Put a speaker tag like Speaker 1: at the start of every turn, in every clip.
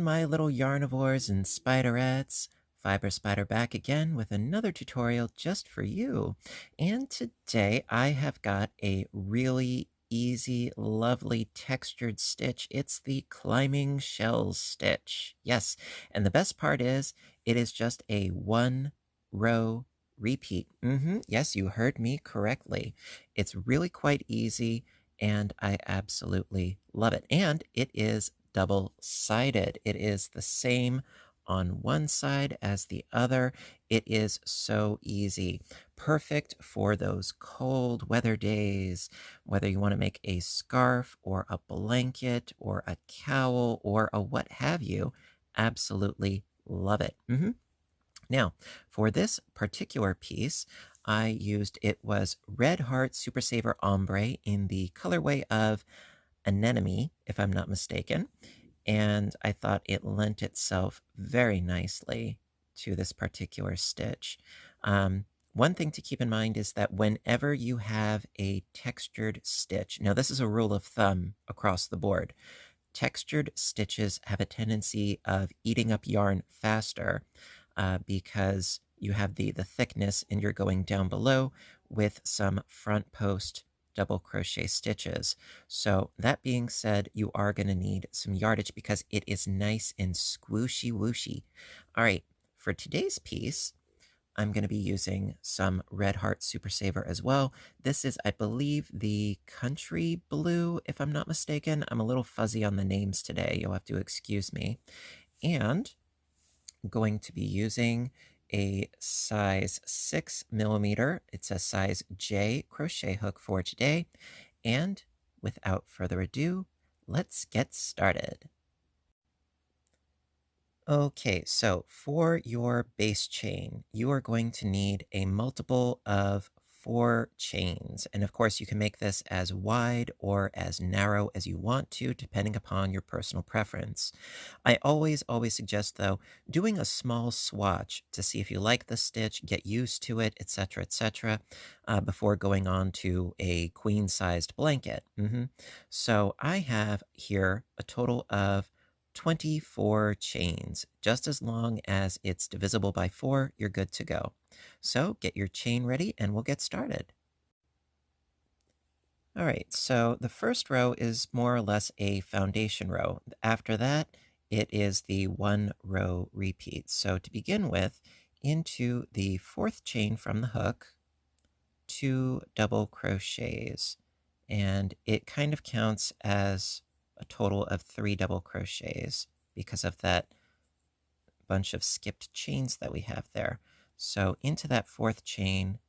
Speaker 1: my little yarnivores and spiderettes. Fiber Spider back again with another tutorial just for you. And today I have got a really easy, lovely textured stitch. It's the climbing shells stitch. Yes, and the best part is it is just a one row repeat. Yes, you heard me correctly. It's really quite easy and I absolutely love it. And it is double-sided. It is the same on one side as the other. It is so easy. Perfect for those cold weather days, whether you want to make a scarf or a blanket or a cowl or a what have you. Absolutely love it. Now, for this particular piece, I used it was Red Heart Super Saver Ombre in the colorway of Anemone, if I'm not mistaken, and I thought it lent itself very nicely to this particular stitch. One thing to keep in mind is that whenever you have a textured stitch, now this is a rule of thumb across the board, textured stitches have a tendency of eating up yarn faster because you have the thickness and you're going down below with some front post double crochet stitches. So that being said, you are going to need some yardage because it is nice and squooshy wooshy. All right, for today's piece, I'm going to be using some Red Heart Super Saver as well. This is, I believe, the Country Blue, if I'm not mistaken. I'm a little fuzzy on the names today. You'll have to excuse me. And I'm going to be using a size 6mm. It's a size J crochet hook for today. And without further ado, let's get started. Okay, so for your base chain, you are going to need a multiple of 4 chains. And of course, you can make this as wide or as narrow as you want to, depending upon your personal preference. I always suggest, though, doing a small swatch to see if you like the stitch, get used to it, etc., before going on to a queen-sized blanket. So I have here a total of 24 chains. Just as long as it's divisible by 4, you're good to go. So get your chain ready and we'll get started. All right, so the first row is more or less a foundation row. After that, it is the one row repeat. So to begin with, into the 4th chain from the hook, 2 double crochets, and it kind of counts as a total of 3 double crochets because of that bunch of skipped chains that we have there. So into that 4th chain,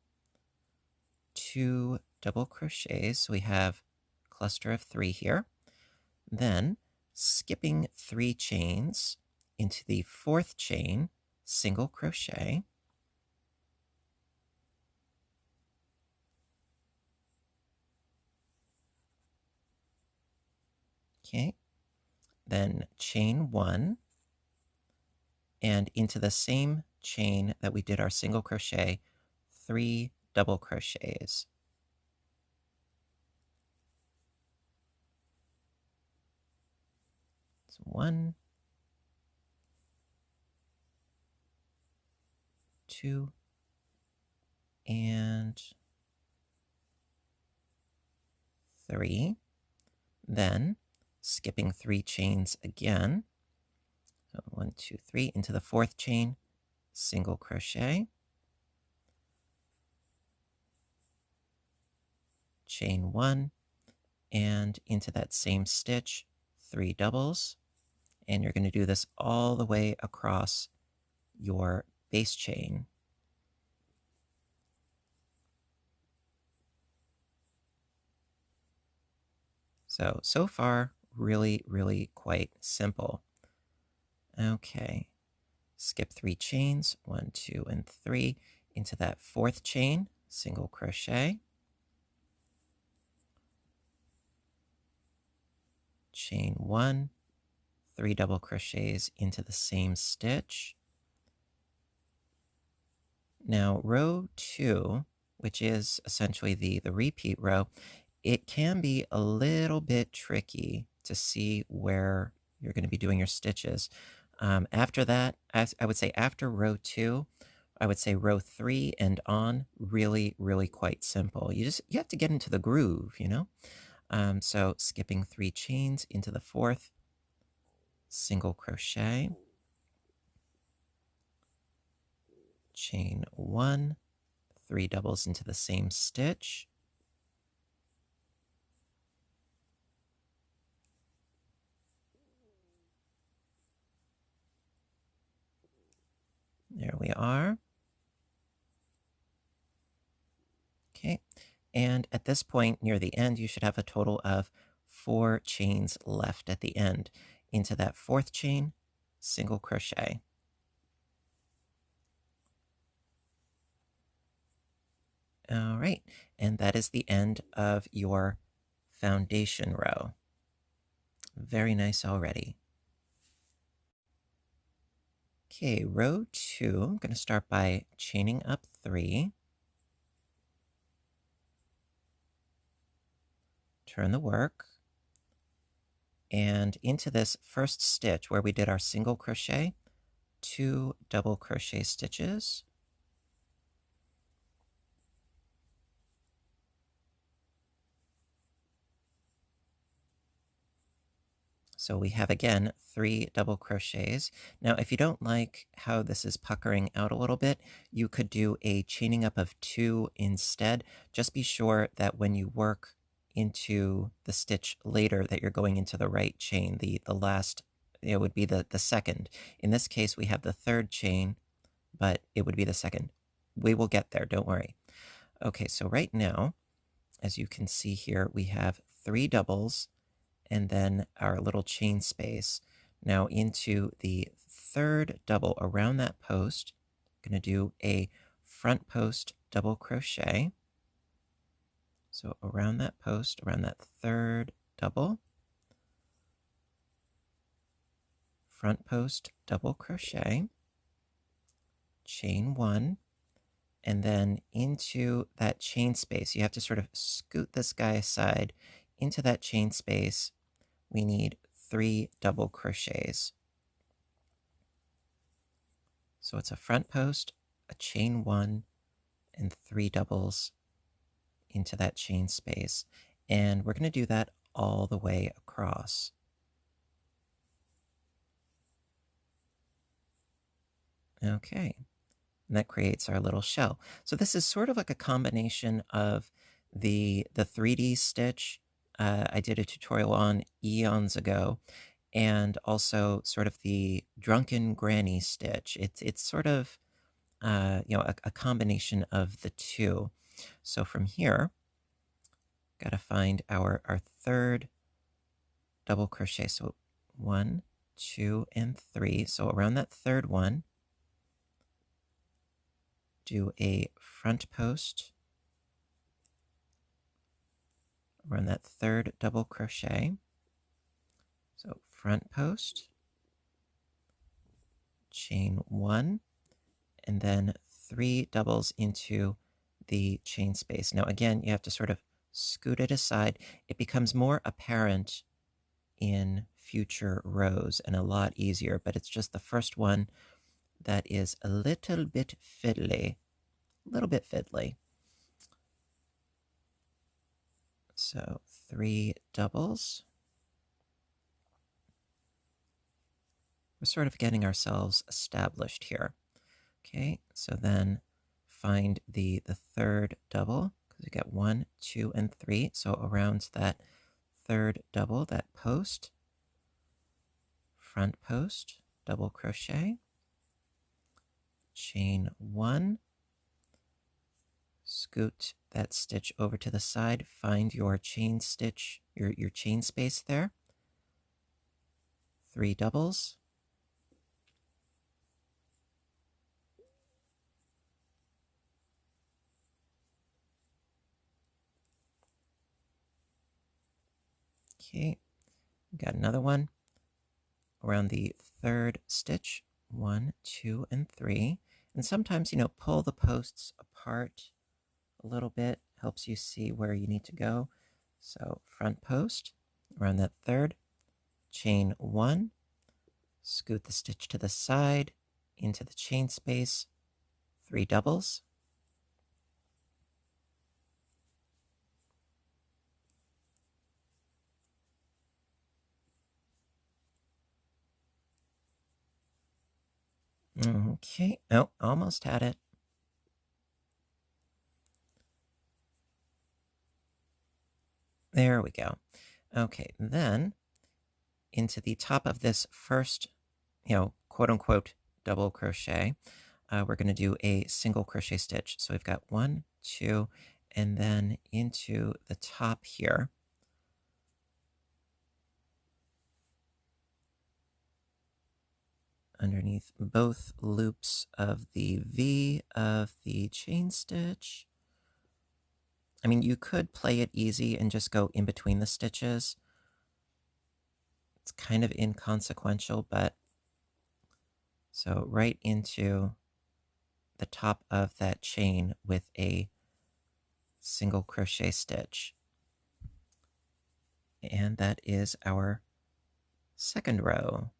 Speaker 1: 2 double crochets. So we have a cluster of 3 here. Then skipping 3 chains into the 4th chain, single crochet. Okay, then chain 1, and into the same chain that we did our single crochet, 3 double crochets. So 1, 2, and 3. Then skipping 3 chains again. So 1, 2, 3 into the 4th chain, single crochet, chain 1, and into that same stitch, 3 doubles. And you're going to do this all the way across your base chain. So far, really quite simple. Okay, skip 3 chains, 1, 2, and 3, into that 4th chain, single crochet, chain 1, 3 double crochets into the same stitch. Now, row 2, which is essentially the repeat row, it can be a little bit tricky to see where you're going to be doing your stitches. After that, as I would say after row 2, I would say row 3 and on, really, really quite simple. You have to get into the groove, you know? So skipping 3 chains into the 4th, single crochet, chain 1, 3 doubles into the same stitch, there we are. Okay, and at this point near the end, you should have a total of 4 chains left at the end. Into that 4th chain, single crochet. All right, and that is the end of your foundation row. Very nice already. Okay, row 2, I'm going to start by chaining up 3. Turn the work. And into this first stitch where we did our single crochet, 2 double crochet stitches. So we have again 3 double crochets. Now, if you don't like how this is puckering out a little bit, you could do a chaining up of 2 instead. Just be sure that when you work into the stitch later that you're going into the right chain. The last, it would be the second. In this case, we have the 3rd chain, but it would be the second. We will get there, don't worry. Okay, so right now, as you can see here, we have 3 doubles and then our little chain space. Now into the 3rd double around that post, I'm going to do a front post double crochet. So around that post, around that 3rd double, front post double crochet, chain 1, and then into that chain space. You have to sort of scoot this guy aside. Into that chain space, we need 3 double crochets. So it's a front post, a chain 1, and 3 doubles into that chain space. And we're going to do that all the way across. Okay, and that creates our little shell. So this is sort of like a combination of the 3D stitch I did a tutorial on eons ago, and also sort of the drunken granny stitch. It's sort of a combination of the two. So from here, got to find our 3rd double crochet. So 1, 2, and 3. So around that 3rd one, do a front post around that 3rd double crochet. So front post, chain 1, and then 3 doubles into the chain space. Now again, you have to sort of scoot it aside. It becomes more apparent in future rows and a lot easier, but it's just the first one that is a little bit fiddly. A little bit fiddly. So 3 doubles. We're sort of getting ourselves established here. Okay, so then find the 3rd double, because we got 1, 2, and 3. So around that 3rd double, that post, front post, double crochet, chain 1, scoot that stitch over to the side, find your chain stitch, your chain space there, 3 doubles, okay, got another one around the 3rd stitch, 1, 2, and 3, and sometimes, pull the posts apart a little bit, helps you see where you need to go. So front post around that 3rd, chain 1, Scoot the stitch to the side, into the chain space, 3 doubles. Okay, oh, almost had it. There we go. Okay, then into the top of this first, quote unquote double crochet, we're going to do a single crochet stitch. So we've got 1, 2, and then into the top here. Underneath both loops of the V of the chain stitch. I mean, you could play it easy and just go in between the stitches. It's kind of inconsequential, but so right into the top of that chain with a single crochet stitch. And that is our second row.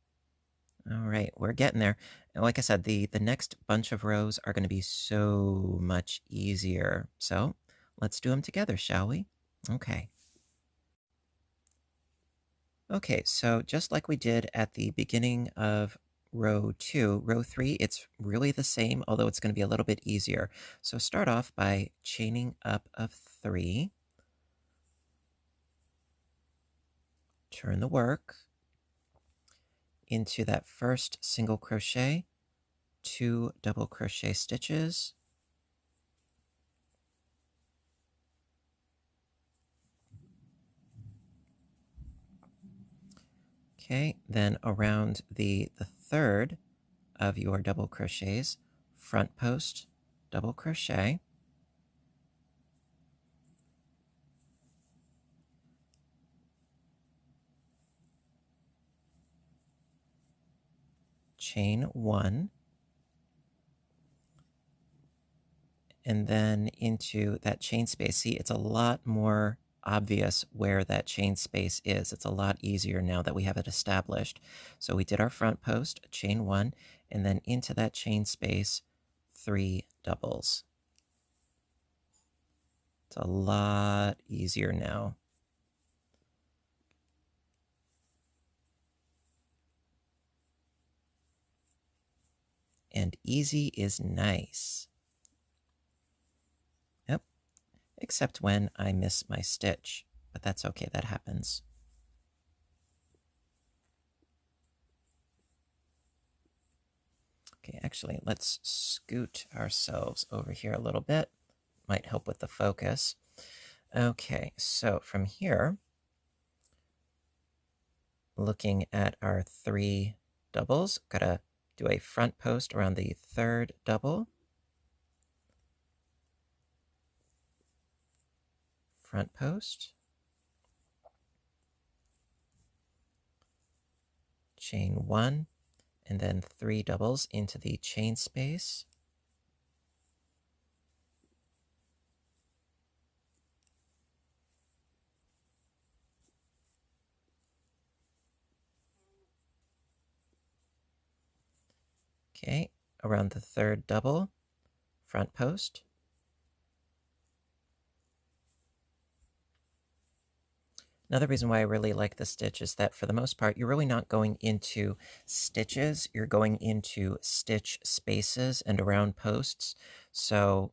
Speaker 1: All right, we're getting there. And like I said, the next bunch of rows are going to be so much easier. So let's do them together, shall we? Okay. Okay, so just like we did at the beginning of row 2, row 3, it's really the same, although it's going to be a little bit easier. So start off by chaining up of 3. Turn the work into that first single crochet, 2 double crochet stitches. Okay, then around the third of your double crochets, front post, double crochet. Chain 1. And then into that chain space. See, it's a lot more obvious where that chain space is. It's a lot easier now that we have it established. So we did our front post, chain 1, and then into that chain space, 3 doubles. It's a lot easier now. And easy is nice. Yep, except when I miss my stitch, but that's okay, that happens. Okay, actually, let's scoot ourselves over here a little bit. Might help with the focus. Okay, so from here, looking at our 3 doubles, gotta do a front post around the third double. Front post. Chain 1, and then 3 doubles into the chain space. Okay, around the third double, front post. Another reason why I really like the stitch is that for the most part, you're really not going into stitches, you're going into stitch spaces and around posts. So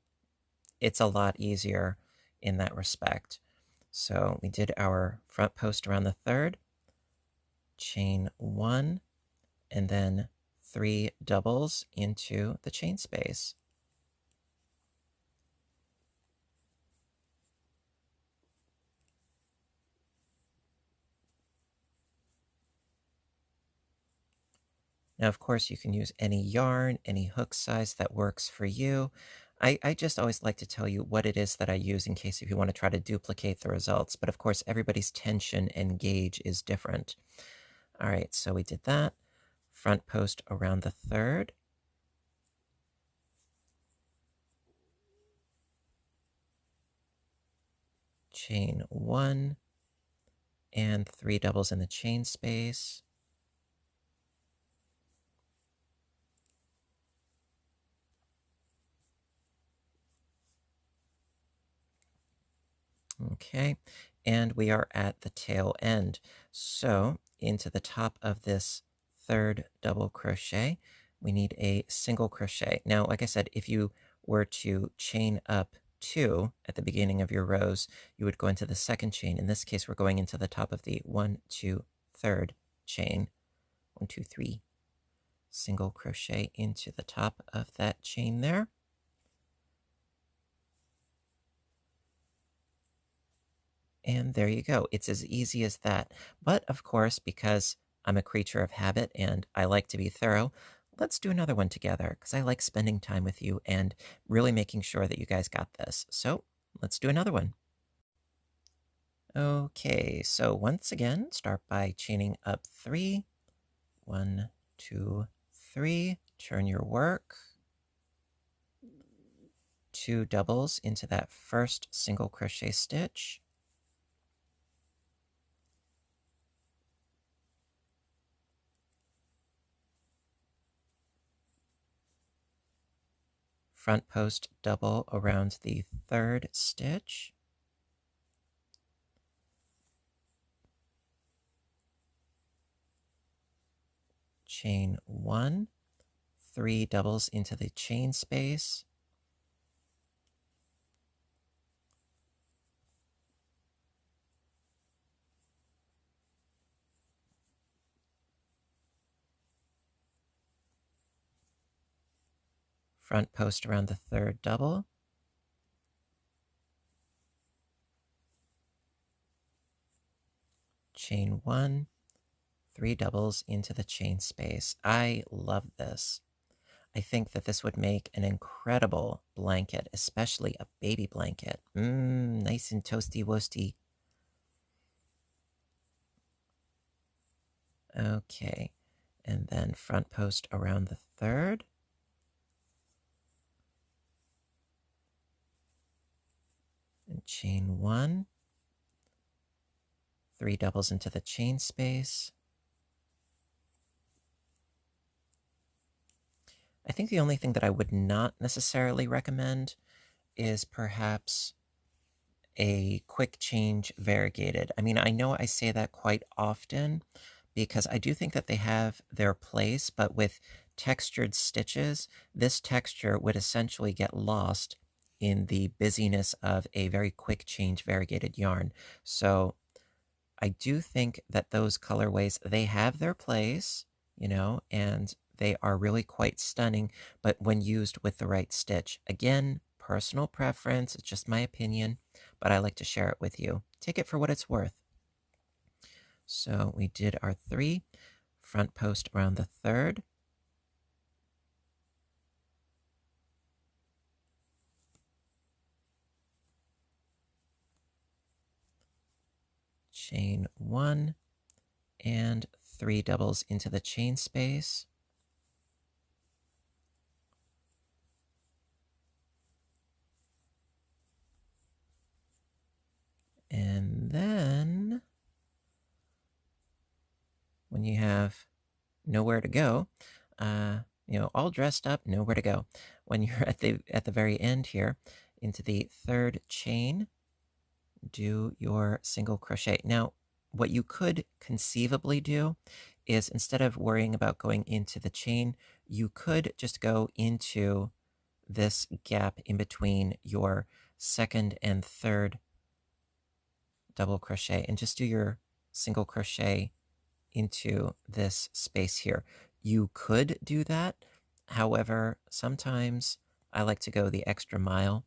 Speaker 1: it's a lot easier in that respect. So we did our front post around the third, chain 1, and then 3 doubles into the chain space. Now, of course, you can use any yarn, any hook size that works for you. I just always like to tell you what it is that I use in case if you want to try to duplicate the results. But of course, everybody's tension and gauge is different. All right, so we did that. Front post around the third. Chain 1 and 3 doubles in the chain space. Okay, and we are at the tail end. So into the top of this third double crochet, we need a single crochet. Now, like I said, if you were to chain up two at the beginning of your rows, you would go into the second chain. In this case, we're going into the top of the 1, 2, third chain. 1, 2, 3, single crochet into the top of that chain there. And there you go. It's as easy as that. But of course, because I'm a creature of habit and I like to be thorough, let's do another one together because I like spending time with you and really making sure that you guys got this. So let's do another one. Okay, so once again, start by chaining up 3. 1, 2, 3. Turn your work. 2 doubles into that first single crochet stitch. Front post double around the third stitch. Chain 1, 3 doubles into the chain space. Front post around the third double. Chain 1, 3 doubles into the chain space. I love this. I think that this would make an incredible blanket, especially a baby blanket. Nice and toasty woasty. Okay, and then front post around the third. And chain 1, 3 doubles into the chain space. I think the only thing that I would not necessarily recommend is perhaps a quick change variegated. I mean, I know I say that quite often because I do think that they have their place, but with textured stitches, this texture would essentially get lost in the busyness of a very quick change variegated yarn. So I do think that those colorways, they have their place, and they are really quite stunning, but when used with the right stitch. Again, personal preference, it's just my opinion, but I like to share it with you. Take it for what it's worth. So we did our 3, front post around the third. Chain 1 and 3 doubles into the chain space. And then when you have nowhere to go, all dressed up, nowhere to go. When you're at the very end here, into the third chain, do your single crochet. Now, what you could conceivably do is instead of worrying about going into the chain, you could just go into this gap in between your second and third double crochet and just do your single crochet into this space here. You could do that. However, sometimes I like to go the extra mile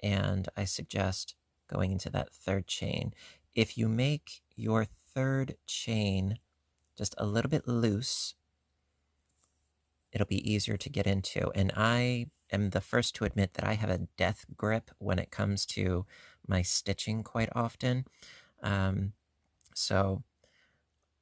Speaker 1: and I suggest going into that third chain. If you make your third chain just a little bit loose, it'll be easier to get into. And I am the first to admit that I have a death grip when it comes to my stitching quite often. So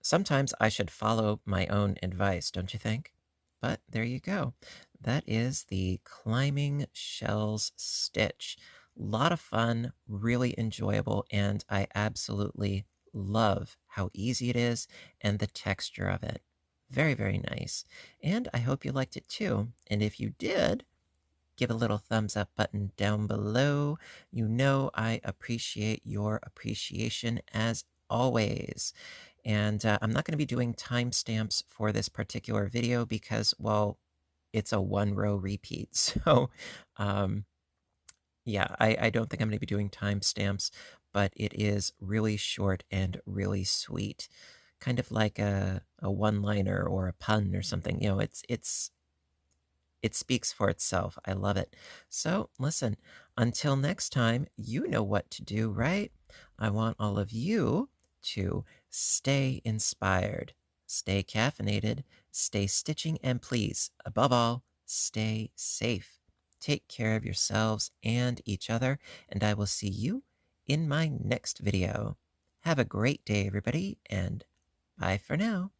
Speaker 1: sometimes I should follow my own advice, don't you think? But there you go. That is the climbing shells stitch. Lot of fun, really enjoyable, and I absolutely love how easy it is and the texture of it. Very, very nice. And I hope you liked it too. And if you did, give a little thumbs up button down below. You know I appreciate your appreciation as always. And I'm not going to be doing timestamps for this particular video because, well, it's a one row repeat. So, um, yeah, I don't think I'm going to be doing timestamps, but it is really short and really sweet. Kind of like a one-liner or a pun or something. It speaks for itself. I love it. So, listen, until next time, you know what to do, right? I want all of you to stay inspired, stay caffeinated, stay stitching, and please, above all, stay safe. Take care of yourselves and each other, and I will see you in my next video. Have a great day, everybody, and bye for now.